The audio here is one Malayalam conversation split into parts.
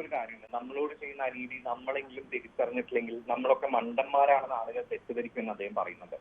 ഒരു കാര്യമുണ്ട്. നമ്മളോട് ചെയ്യുന്ന അനീതി നമ്മളെങ്കിലും തിരിച്ചറിഞ്ഞിട്ടില്ലെങ്കിൽ നമ്മളൊക്കെ മണ്ടന്മാരാണെന്ന് ആളുകൾ തെറ്റിദ്ധരിക്കുമെന്ന് അദ്ദേഹം പറയുന്നുണ്ട്.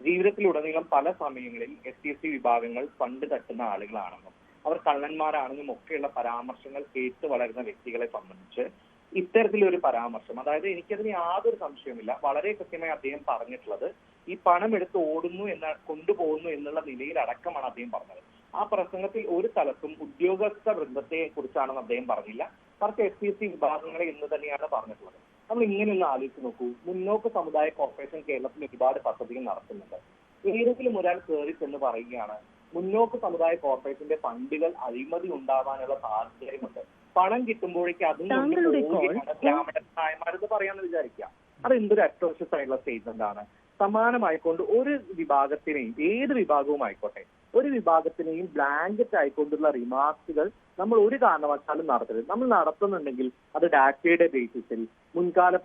ജീവിതത്തിലുടനീളം പല സമയങ്ങളിൽ SC വിഭാഗങ്ങൾ ഫണ്ട് തട്ടുന്ന ആളുകളാണെന്നും അവർ കള്ളന്മാരാണെന്നും ഒക്കെയുള്ള പരാമർശങ്ങൾ കേട്ട് വളരുന്ന വ്യക്തികളെ സംബന്ധിച്ച് ഇത്തരത്തിലൊരു പരാമർശം, അതായത് എനിക്കതിന് യാതൊരു സംശയവുമില്ല, വളരെ കൃത്യമായി അദ്ദേഹം പറഞ്ഞിട്ടുള്ളത് ഈ പണം എടുത്ത് ഓടുന്നു കൊണ്ടുപോകുന്നു എന്നുള്ള നിലയിൽ അടക്കമാണ് അദ്ദേഹം പറഞ്ഞത്. ആ പ്രസംഗത്തിൽ ഒരു സ്ഥലത്തും ഉദ്യോഗസ്ഥ വൃന്ദത്തെ കുറിച്ചാണെന്ന് അദ്ദേഹം പറഞ്ഞില്ല, മറിച്ച് SC വിഭാഗങ്ങളെ എന്ന് തന്നെയാണ് പറഞ്ഞിട്ടുള്ളത്. നമ്മൾ ഇങ്ങനെയൊന്ന് ആലോചിച്ച് നോക്കൂ. മുന്നോക്ക സമുദായ കോർപ്പറേഷൻ കേരളത്തിൽ ഒരുപാട് പദ്ധതികൾ നടത്തുന്നുണ്ട്. ഏതെങ്കിലും ഒരാൾ കയറി ചെന്ന് പറയുകയാണ് മുന്നോക്ക സമുദായ കോർപ്പറേഷന്റെ ഫണ്ടുകൾ അഴിമതി ഉണ്ടാവാനുള്ള സാഹചര്യമുണ്ട്, പണം കിട്ടുമ്പോഴേക്ക് അതും ബ്രാഹ്മണ നായന്മാരെന്ന് പറയാമെന്ന് വിചാരിക്കുക. അത് എന്തൊരു അട്രോഷ്യസ് ആയിട്ടുള്ള സ്റ്റേറ്റ്മെന്റ് ആണ്. സമാനമായിക്കൊണ്ട് ഒരു വിഭാഗത്തിനെയും, ഏത് വിഭാഗവും ആയിക്കോട്ടെ, ഒരു വിഭാഗത്തിനെയും ബ്ലാങ്കറ്റ് ആയിക്കൊണ്ടുള്ള റിമാർക്സുകൾ നമ്മൾ ഒരു കാരണവശാലും നടത്തരുത്. നമ്മൾ നടത്തുന്നുണ്ടെങ്കിൽ അത് ഡാറ്റയുടെ ബേസിസിൽ, മുൻകാല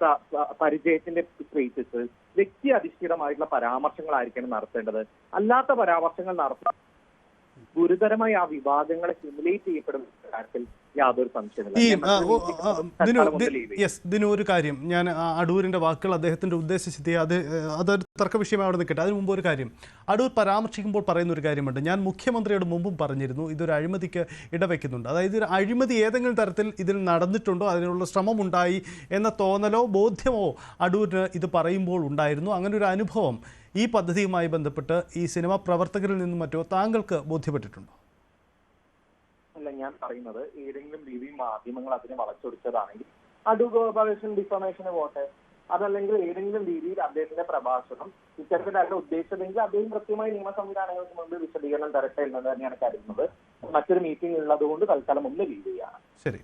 പരിചയത്തിന്റെ ബേസിസിൽ, വ്യക്തി അധിഷ്ഠിതമായിട്ടുള്ള പരാമർശങ്ങളായിരിക്കണം നടത്തേണ്ടത്. അല്ലാത്ത പരാമർശങ്ങൾ നടത്താൻ ഗുരുതരമായി ആ വിഭാഗങ്ങളെ സിമുലേറ്റ് ചെയ്യപ്പെടുന്ന കാര്യത്തിൽ യാതൊരു സംശയമില്ല. ഒരു കാര്യം, ഞാൻ അടൂരിന്റെ വാക്കുകൾ അദ്ദേഹത്തിന്റെ ഉദ്ദേശശുദ്ധി അതൊരു തർക്ക വിഷയമായി അവിടെ നിൽക്കട്ടെ. അതിന് മുമ്പ് ഒരു കാര്യം, അടൂർ പരാമർശിക്കുമ്പോൾ പറയുന്ന ഒരു കാര്യമുണ്ട്. ഞാൻ മുഖ്യമന്ത്രിയോട് മുമ്പും പറഞ്ഞിരുന്നു ഇതൊരു അഴിമതിക്ക് ഇടവെക്കുന്നുണ്ട്. അതായത് ഒരു അഴിമതി ഏതെങ്കിലും തരത്തിൽ ഇതിൽ നടന്നിട്ടുണ്ടോ, അതിനുള്ള ശ്രമമുണ്ടായി എന്ന തോന്നലോ ബോധ്യമോ അടൂരിന് ഇത് പറയുമ്പോൾ ഉണ്ടായിരുന്നു. അങ്ങനെ ഒരു അനുഭവം ഈ പദ്ധതിയുമായി ബന്ധപ്പെട്ട് ഈ സിനിമാ പ്രവർത്തകരിൽ നിന്നും മറ്റോ താങ്കൾക്ക് ബോധ്യപ്പെട്ടിട്ടുണ്ടോ? അല്ല, ഞാൻ പറയുന്നത് ഏതെങ്കിലും രീതിയിൽ മാധ്യമങ്ങൾ അതിനെ വളച്ചൊടിച്ചതാണെങ്കിൽ അടൂർ ഗോപാലകൃഷ്ണൻ ഡിഫമേഷന് പോട്ടെ, അതല്ലെങ്കിൽ ഏതെങ്കിലും രീതിയിൽ അദ്ദേഹത്തിന്റെ പ്രഭാഷണം ഇത്തരത്തിലല്ല ഉദ്ദേശിച്ചതെങ്കിൽ അദ്ദേഹം കൃത്യമായി നിയമ സംവിധാനങ്ങൾക്ക് മുമ്പ് വിശദീകരണം തരട്ടെ എന്ന് തന്നെയാണ് കരുതുന്നത്. മറ്റൊരു മീറ്റിംഗ് ഉള്ളതുകൊണ്ട് തൽക്കാലം ഒന്ന് ലീവ് ചെയ്യാണ്. ശരി,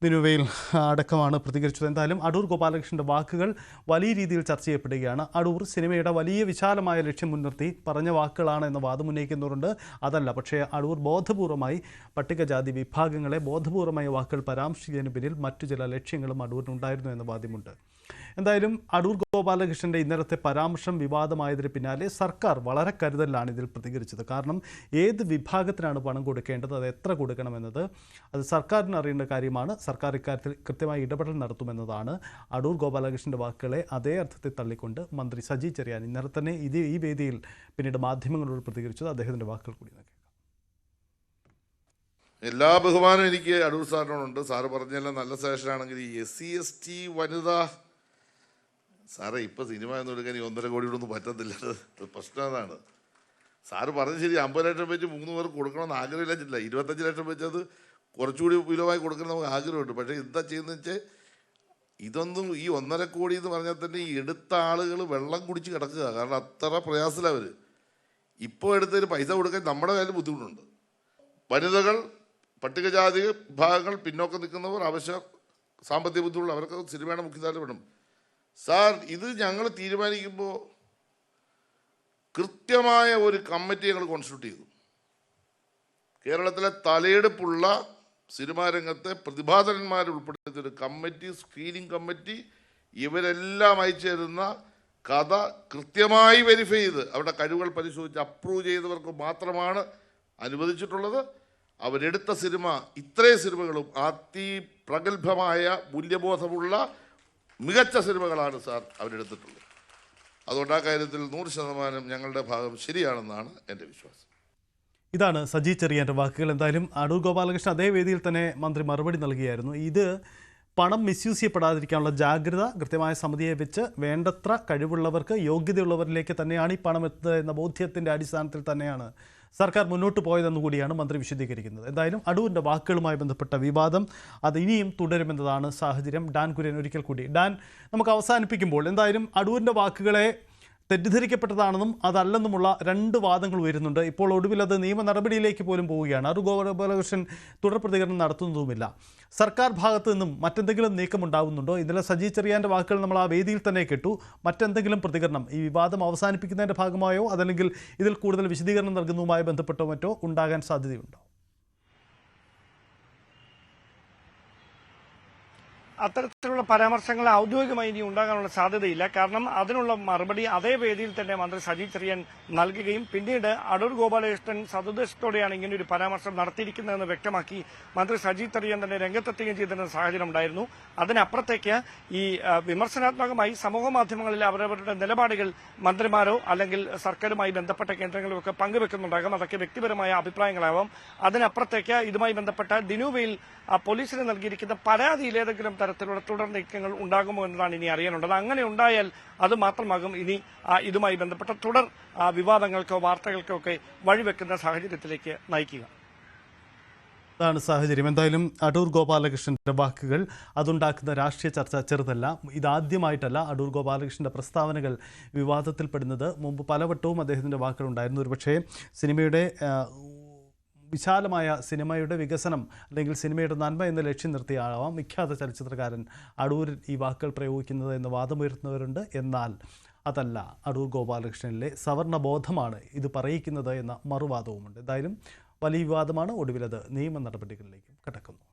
ദിനുവയിൽ അടക്കമാണ് പ്രതികരിച്ചത്. എന്തായാലും അടൂർ ഗോപാലകൃഷ്ണൻ്റെ വാക്കുകൾ വലിയ രീതിയിൽ ചർച്ച ചെയ്യപ്പെടുകയാണ്. അടൂർ സിനിമയുടെ വലിയ വിശാലമായ ലക്ഷ്യം മുൻനിർത്തി പറഞ്ഞ വാക്കുകളാണ് എന്ന വാദം ഉന്നയിക്കുന്നവരുണ്ട്. അതല്ല, പക്ഷേ അടൂർ ബോധപൂർവമായി പട്ടികജാതി വിഭാഗങ്ങളെ ബോധപൂർവമായ വാക്കുകൾ പരാമർശിച്ചതിന് പിന്നിൽ മറ്റു ചില ലക്ഷ്യങ്ങളും അടൂരിനുണ്ടായിരുന്നു എന്ന വാദ്യമുണ്ട്. എന്തായാലും അടൂർ ഗോപാലകൃഷ്ണൻ്റെ ഇന്നലത്തെ പരാമർശം വിവാദമായതിന് പിന്നാലെ സർക്കാർ വളരെ കരുതലാണ് ഇതിൽ പ്രതികരിച്ചത്. കാരണം ഏത് വിഭാഗത്തിനാണ് പണം കൊടുക്കേണ്ടത്, അത് എത്ര കൊടുക്കണമെന്നത് അത് സർക്കാരിന് അറിയേണ്ട കാര്യമാണ്. സർക്കാർ ഇക്കാര്യത്തിൽ കൃത്യമായി ഇടപെടൽ നടത്തുമെന്നതാണ് അടൂർ ഗോപാലകൃഷ്ണൻ്റെ വാക്കുകളെ അതേ അർത്ഥത്തിൽ തള്ളിക്കൊണ്ട് മന്ത്രി സജി ചെറിയാൻ ഇന്നലെ തന്നെ ഈ വേദിയിൽ പിന്നീട് മാധ്യമങ്ങളോട് പ്രതികരിച്ചത്. അദ്ദേഹത്തിൻ്റെ വാക്കുകൾ കൂടി നോക്കാം. എല്ലാ ബഹുമാനവും എനിക്ക് അടൂർ സാറിനോടുണ്ട്. സാറ് പറഞ്ഞെല്ലാം നല്ല സജഷനാണെങ്കിൽ ഈ SC വനിത സാറേ ഇപ്പോൾ സിനിമ എന്ന് എടുക്കാൻ ഈ 1.5 കോടിയോടൊന്നും പറ്റത്തില്ല. പ്രശ്നം അതാണ്. സാറ് പറഞ്ഞ ശരി, 50 ലക്ഷം വെച്ച് 3 പേർക്ക് കൊടുക്കണമെന്ന് ആഗ്രഹമില്ല. 25 ലക്ഷം വെച്ചത് കുറച്ചുകൂടി വിലവായി കൊടുക്കണം നമുക്ക് ആഗ്രഹമുണ്ട്. പക്ഷേ എന്താ ചെയ്യുന്നത് വെച്ചാൽ ഇതൊന്നും ഈ 1.5 കോടി എന്ന് പറഞ്ഞാൽ തന്നെ ഈ എടുത്ത ആളുകൾ വെള്ളം കുടിച്ച് കിടക്കുക. കാരണം അത്ര പ്രയാസമില്ല അവർ. ഇപ്പോൾ എടുത്തതിന് പൈസ കൊടുക്കാൻ നമ്മുടെ കയ്യിൽ ബുദ്ധിമുട്ടുണ്ട്. വനിതകൾ, പട്ടികജാതി വിഭാഗങ്ങൾ, പിന്നോക്കം നിൽക്കുന്നവർ, സാമ്പത്തിക ബുദ്ധിമുട്ടുള്ള അവർക്ക് സിനിമയുടെ മുഖ്യധാര വേണം. സാർ, ഇത് ഞങ്ങൾ തീരുമാനിക്കുമ്പോൾ കൃത്യമായ ഒരു കമ്മിറ്റി ഞങ്ങൾ കോൺസ്റ്റിറ്റ്യൂട്ട് ചെയ്തു. കേരളത്തിലെ തലയെടുപ്പുള്ള സിനിമാ രംഗത്തെ പ്രതിഭാധനന്മാരെ ഉൾപ്പെടുത്തിയൊരു കമ്മിറ്റി, സ്ക്രീനിങ് കമ്മിറ്റി, ഇവരെല്ലാം അയച്ചു തരുന്ന കഥ കൃത്യമായി വെരിഫൈ ചെയ്ത് അവരുടെ കഴിവുകൾ പരിശോധിച്ച് അപ്രൂവ് ചെയ്തവർക്ക് മാത്രമാണ് അനുവദിച്ചിട്ടുള്ളത്. അവരെടുത്ത സിനിമ, ഇത്രയും സിനിമകളും അതിപ്രഗത്ഭമായ മൂല്യബോധമുള്ള മികച്ച സിനിമകളാണ് സാർ അവരെടുത്തിട്ടുള്ളത്. അതുകൊണ്ട് ആ കാര്യത്തിൽ 100% ഞങ്ങളുടെ ഭാഗം ശരിയാണെന്നാണ് എൻ്റെ വിശ്വാസം. ഇതാണ് സജി ചെറിയാൻ്റെ വാക്കുകൾ. എന്തായാലും അടൂർ ഗോപാലകൃഷ്ണൻ അതേ വേദിയിൽ തന്നെ മന്ത്രി മറുപടി നൽകിയായിരുന്നു. ഇത് പണം മിസ്യൂസ് ചെയ്യപ്പെടാതിരിക്കാനുള്ള ജാഗ്രത കൃത്യമായ സമിതിയെ വെച്ച് വേണ്ടത്ര കഴിവുള്ളവർക്ക്, യോഗ്യതയുള്ളവരിലേക്ക് തന്നെയാണ് ഈ പണം എത്തുന്നത് എന്ന ബോധ്യത്തിൻ്റെ അടിസ്ഥാനത്തിൽ തന്നെയാണ് സർക്കാർ മുന്നോട്ട് പോയതെന്നുകൂടിയാണ് മന്ത്രി വിശദീകരിക്കുന്നത്. എന്തായാലും അടൂരിൻ്റെ വാക്കുകളുമായി ബന്ധപ്പെട്ട വിവാദം അത് ഇനിയും തുടരുമെന്നതാണ് സാഹചര്യം. ഡാൻ കുര്യൻ ഒരിക്കൽ കൂടി. ഡാൻ, നമുക്ക് അവസാനിപ്പിക്കുമ്പോൾ എന്തായാലും അടൂരിൻ്റെ വാക്കുകളെ തെറ്റിദ്ധരിക്കപ്പെട്ടതാണെന്നും അതല്ലെന്നുമുള്ള 2 വാദങ്ങൾ ഉയരുന്നുണ്ട്. ഇപ്പോൾ ഒടുവിൽ അത് നിയമ നടപടിയിലേക്ക് പോലും പോവുകയാണ്. അടൂർ ഗോപാലകൃഷ്ണൻ തുടർ പ്രതികരണം നടത്തുന്നതുമില്ല. സർക്കാർ ഭാഗത്തു നിന്നും മറ്റെന്തെങ്കിലും നീക്കമുണ്ടാകുന്നുണ്ടോ? ഇന്നലെ സജി ചെറിയാൻ്റെ വാക്കുകൾ നമ്മൾ ആ വേദിയിൽ തന്നെ കേട്ടു. മറ്റെന്തെങ്കിലും പ്രതികരണം ഈ വിവാദം അവസാനിപ്പിക്കുന്നതിൻ്റെ ഭാഗമായോ അതല്ലെങ്കിൽ ഇതിൽ കൂടുതൽ വിശദീകരണം നൽകുന്നതുമായി ബന്ധപ്പെട്ടോ മറ്റോ ഉണ്ടാകാൻ സാധ്യതയുണ്ടോ? അത്തരത്തിലുള്ള പരാമർശങ്ങൾ ഔദ്യോഗികമായി ഇനി ഉണ്ടാകാനുള്ള സാധ്യതയില്ല. കാരണം അതിനുള്ള മറുപടി അതേ വേദിയിൽ തന്നെ മന്ത്രി സജി ചെറിയാൻ നൽകുകയും പിന്നീട് അടൂർ ഗോപാലകൃഷ്ണൻ സതുദ്ദേശത്തോടെയാണ് ഇങ്ങനെ ഒരു പരാമർശം നടത്തിയിരിക്കുന്നതെന്ന് വ്യക്തമാക്കി മന്ത്രി സജി ചെറിയാൻ തന്നെ രംഗത്തെത്തുകയും ചെയ്തിരുന്ന സാഹചര്യം ഉണ്ടായിരുന്നു. അതിനപ്പുറത്തേക്ക് ഈ വിമർശനാത്മകമായി സമൂഹ മാധ്യമങ്ങളിൽ അവരവരുടെ നിലപാടുകൾ മന്ത്രിമാരോ അല്ലെങ്കിൽ സർക്കാരുമായി ബന്ധപ്പെട്ട കേന്ദ്രങ്ങളോ ഒക്കെ പങ്കുവെക്കുന്നുണ്ടാകും. അതൊക്കെ വ്യക്തിപരമായ അഭിപ്രായങ്ങളാവാം. അതിനപ്പുറത്തേക്ക് ഇതുമായി ബന്ധപ്പെട്ട ദിനുവയിൽ പോലീസിന് നൽകിയിരിക്കുന്ന പരാതിയിൽ ഏതെങ്കിലും തരത്തിലുള്ള തുടർ നീക്കങ്ങൾ ഉണ്ടാകുമോ എന്നതാണ് ഇനി അറിയാനുള്ളത്. അങ്ങനെ ഉണ്ടായാൽ അത് മാത്രമാകും ഇനി ഇതുമായി ബന്ധപ്പെട്ട തുടർ വിവാദങ്ങൾക്കോ വാർത്തകൾക്കോ ഒക്കെ വഴിവെക്കുന്ന സാഹചര്യത്തിലേക്ക് നയിക്കുക. അതാണ് സാഹചര്യം. എന്തായാലും അടൂർ ഗോപാലകൃഷ്ണന്റെ വാക്കുകൾ അതുണ്ടാക്കുന്ന രാഷ്ട്രീയ ചർച്ച ചെറുതല്ല. ഇതാദ്യമായിട്ടല്ല അടൂർ ഗോപാലകൃഷ്ണന്റെ പ്രസ്താവനകൾ വിവാദത്തിൽപ്പെടുന്നത്. മുമ്പ് പലവട്ടവും അദ്ദേഹത്തിന്റെ വാക്കുകളുണ്ടായിരുന്നു. ഒരുപക്ഷേ സിനിമയുടെ വിശാലമായ സിനിമയുടെ വികസനം അല്ലെങ്കിൽ സിനിമയുടെ നന്മ എന്ന ലക്ഷ്യം നിർത്തിയാവാം വിഖ്യാത ചലച്ചിത്രകാരൻ അടൂരിൽ ഈ വാക്കുകൾ പ്രയോഗിക്കുന്നത് എന്ന് വാദമുയർത്തുന്നവരുണ്ട്. എന്നാൽ അതല്ല അടൂർ ഗോപാലകൃഷ്ണനിലെ സവർണബോധമാണ് ഇത് പറയിക്കുന്നത് എന്ന മറുവാദവുമുണ്ട്. എന്തായാലും വലിയ വിവാദമാണ്. ഒടുവിലത് നിയമ നടപടികളിലേക്കും കടക്കുന്നു.